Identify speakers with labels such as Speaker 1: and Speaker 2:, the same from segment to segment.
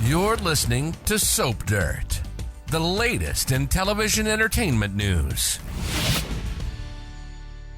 Speaker 1: You're listening to Soap Dirt, the latest in television entertainment news.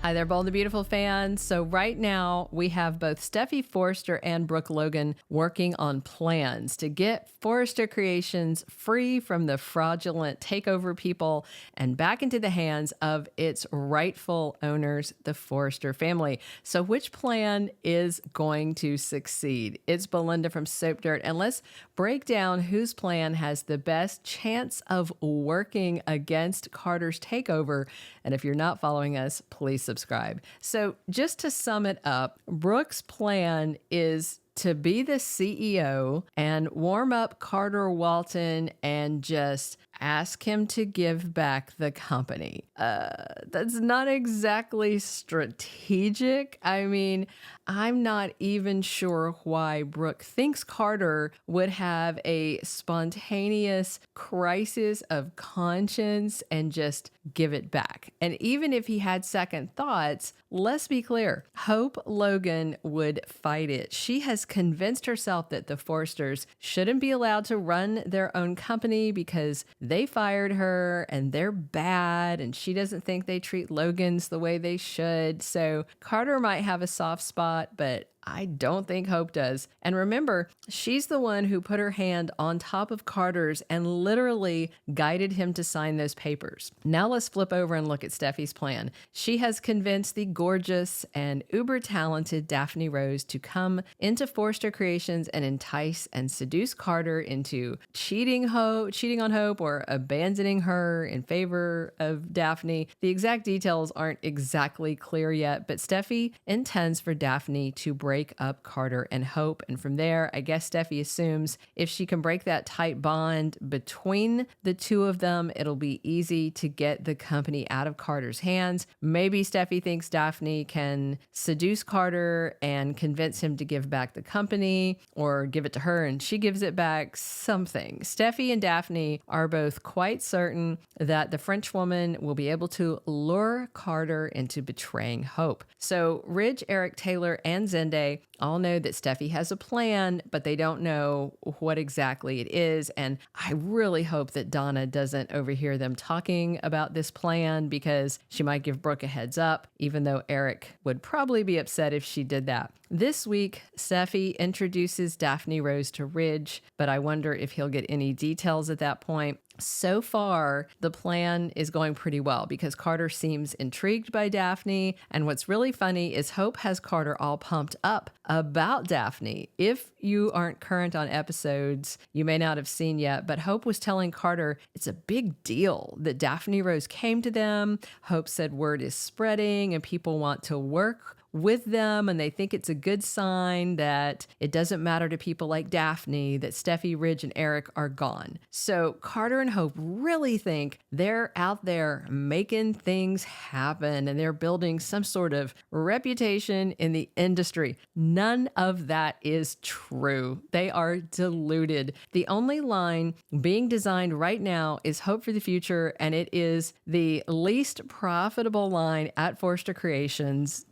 Speaker 2: Hi there, Bold and Beautiful fans. So right now we have both Steffy, Forrester, and Brooke Logan working on plans to get Forrester Creations free from the fraudulent takeover people and back into the hands of its rightful owners, the Forrester family. So which plan is going to succeed? It's Belinda from Soap Dirt, and let's break down whose plan has the best chance of working against Carter's takeover. And if you're not following us, please subscribe. So just to sum it up, Brooke's plan is to be the CEO and warm up Carter Walton and just ask him to give back the company. That's not exactly strategic. I mean, I'm not even sure why Brooke thinks Carter would have a spontaneous crisis of conscience and just give it back. And even if he had second thoughts, let's be clear, Hope Logan would fight it. She has convinced herself that the Forresters shouldn't be allowed to run their own company because they fired her and they're bad, and she doesn't think they treat Logans the way they should. So Carter might have a soft spot, but I don't think Hope does. And remember, she's the one who put her hand on top of Carter's and literally guided him to sign those papers. Now let's flip over and look at Steffi's plan. She has convinced the gorgeous and uber talented Daphne Rose to come into Forrester Creations and entice and seduce Carter into cheating on Hope or abandoning her in favor of Daphne. The exact details aren't exactly clear yet, but Steffi intends for Daphne to break up Carter and Hope. And from there, I guess Steffi assumes if she can break that tight bond between the two of them, it'll be easy to get the company out of Carter's hands. Maybe Steffi thinks Daphne can seduce Carter and convince him to give back the company, or give it to her and she gives it back, something. Steffi and Daphne are both quite certain that the French woman will be able to lure Carter into betraying Hope. So Ridge, Eric, Taylor, and Zende all know that Steffi has a plan, but they don't know what exactly it is. And I really hope that Donna doesn't overhear them talking about this plan, because she might give Brooke a heads up, even though Eric would probably be upset if she did that. This week, Steffi introduces Daphne Rose to Ridge, but I wonder if he'll get any details at that point. So far, the plan is going pretty well because Carter seems intrigued by Daphne. And what's really funny is Hope has Carter all pumped up about Daphne. If you aren't current on episodes, you may not have seen yet, but Hope was telling Carter it's a big deal that Daphne Rose came to them. Hope said word is spreading and people want to work with them, and they think it's a good sign that it doesn't matter to people like Daphne that Steffi, Ridge, and Eric are gone. So Carter and Hope really think they're out there making things happen and they're building some sort of reputation in the industry. None of that is true. They are deluded. The only line being designed right now is Hope for the Future, and it is the least profitable line at Forrester Creations,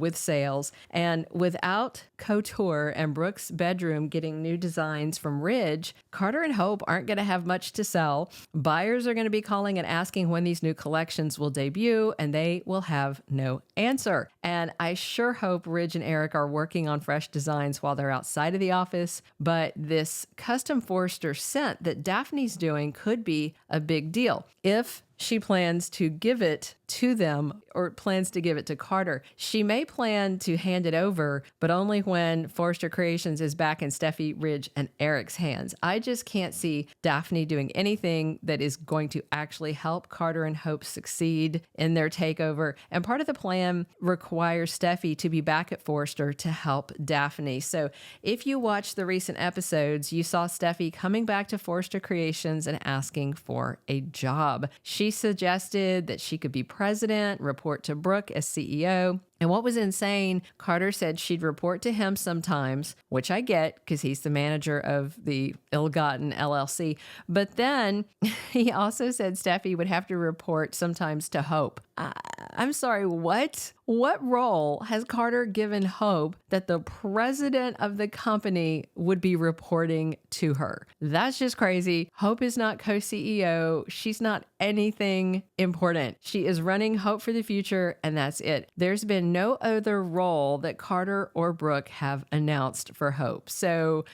Speaker 2: with sales. And without Couture and Brooke's bedroom getting new designs from Ridge, Carter and Hope aren't going to have much to sell. Buyers are going to be calling and asking when these new collections will debut, and they will have no answer. And I sure hope Ridge and Eric are working on fresh designs while they're outside of the office, but this custom Forrester scent that Daphne's doing could be a big deal. If she plans to give it to them or plans to give it to Carter. She may plan to hand it over, but only when Forrester Creations is back in Steffi, Ridge, and Eric's hands. I just can't see Daphne doing anything that is going to actually help Carter and Hope succeed in their takeover. And part of the plan requires Steffi to be back at Forrester to help Daphne. So if you watch the recent episodes, you saw Steffi coming back to Forrester Creations and asking for a job. She suggested that she could be president, report to Brooke as CEO, And what was insane, Carter said she'd report to him sometimes, which I get because he's the manager of the ill-gotten LLC. But then he also said Steffy would have to report sometimes to Hope. I'm sorry, what? What role has Carter given Hope that the president of the company would be reporting to her? That's just crazy. Hope is not co-CEO. She's not anything important. She is running Hope for the future, and that's it. There's been no other role that Carter or Brooke have announced for Hope. So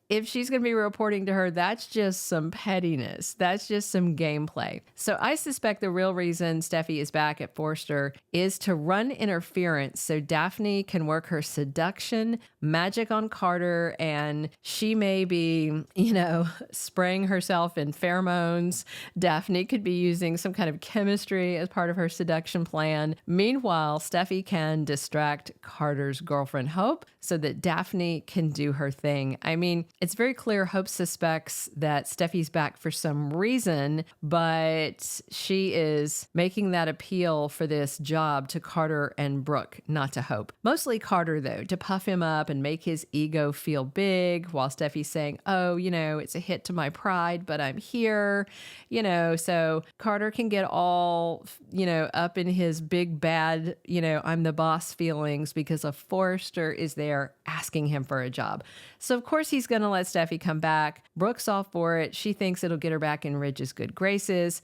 Speaker 2: if she's going to be reporting to her, that's just some pettiness. That's just some gameplay. So I suspect the real reason Steffy is back at Forrester is to run interference so Daphne can work her seduction magic on Carter, and she may be, spraying herself in pheromones. Daphne could be using some kind of chemistry as part of her seduction plan. Meanwhile, Steffy can distract Carter's girlfriend Hope so that Daphne can do her thing. I mean, it's very clear Hope suspects that Steffy's back for some reason, but she is making that appeal for this job to Carter and Brooke, not to Hope. Mostly Carter, though, to puff him up and make his ego feel big, while Steffy's saying, oh, it's a hit to my pride, but I'm here, so Carter can get all, up in his big bad, I'm the boss feelings because a Forrester is there asking him for a job. So of course he's going to let Steffy come back. Brooke's all for it. She thinks it'll get her back in Ridge's good graces.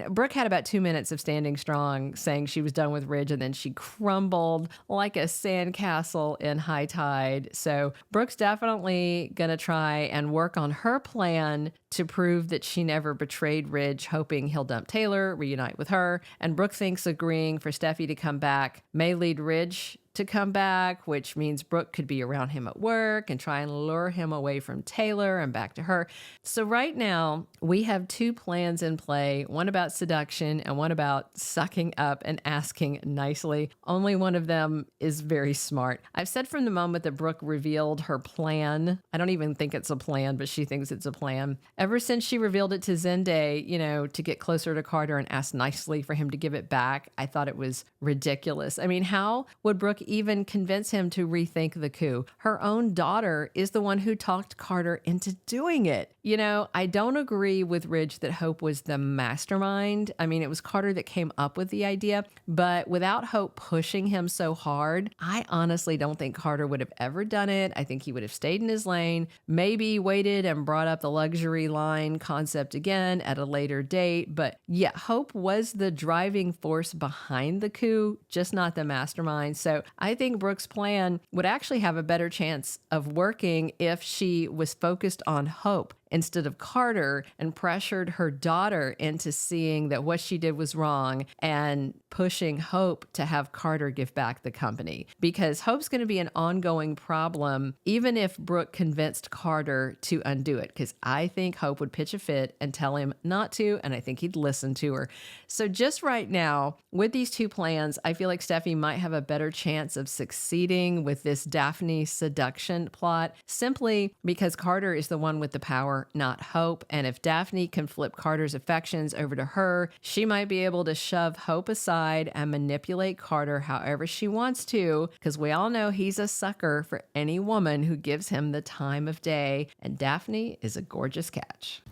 Speaker 2: Brooke had about 2 minutes of standing strong, saying she was done with Ridge, and then she crumbled like a sandcastle in high tide. So Brooke's definitely going to try and work on her plan to prove that she never betrayed Ridge, hoping he'll dump Taylor, reunite with her. And Brooke thinks agreeing for Steffy to come back may lead Ridge to come back, which means Brooke could be around him at work and try and lure him away from Taylor and back to her. So right now, we have 2 plans in play, one about seduction and one about sucking up and asking nicely. Only one of them is very smart. I've said from the moment that Brooke revealed her plan, I don't even think it's a plan, but she thinks it's a plan. Ever since she revealed it to Zende, to get closer to Carter and ask nicely for him to give it back, I thought it was ridiculous. I mean, how would Brooke even convince him to rethink the coup? Her own daughter is the one who talked Carter into doing it. I don't agree with Ridge that Hope was the mastermind. I mean, it was Carter that came up with the idea, but without Hope pushing him so hard, I honestly don't think Carter would have ever done it. I think he would have stayed in his lane, maybe waited and brought up the luxury line concept again at a later date. But yeah, Hope was the driving force behind the coup, just not the mastermind. So I think Brooke's plan would actually have a better chance of working if she was focused on Hope instead of Carter and pressured her daughter into seeing that what she did was wrong and pushing Hope to have Carter give back the company. Because Hope's going to be an ongoing problem even if Brooke convinced Carter to undo it, because I think Hope would pitch a fit and tell him not to, and I think he'd listen to her. So just right now, with these 2 plans, I feel like Steffy might have a better chance of succeeding with this Daphne seduction plot, simply because Carter is the one with the power, not Hope. And if Daphne can flip Carter's affections over to her, she might be able to shove Hope aside and manipulate Carter however she wants to, because we all know he's a sucker for any woman who gives him the time of day, and Daphne is a gorgeous catch.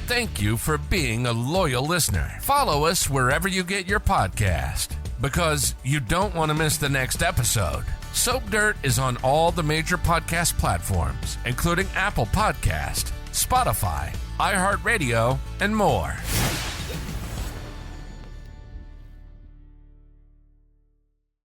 Speaker 1: Thank you for being a loyal listener. Follow us wherever you get your podcast, because you don't want to miss the next episode. Soap Dirt is on all the major podcast platforms, including Apple Podcast, Spotify, iHeartRadio, and more.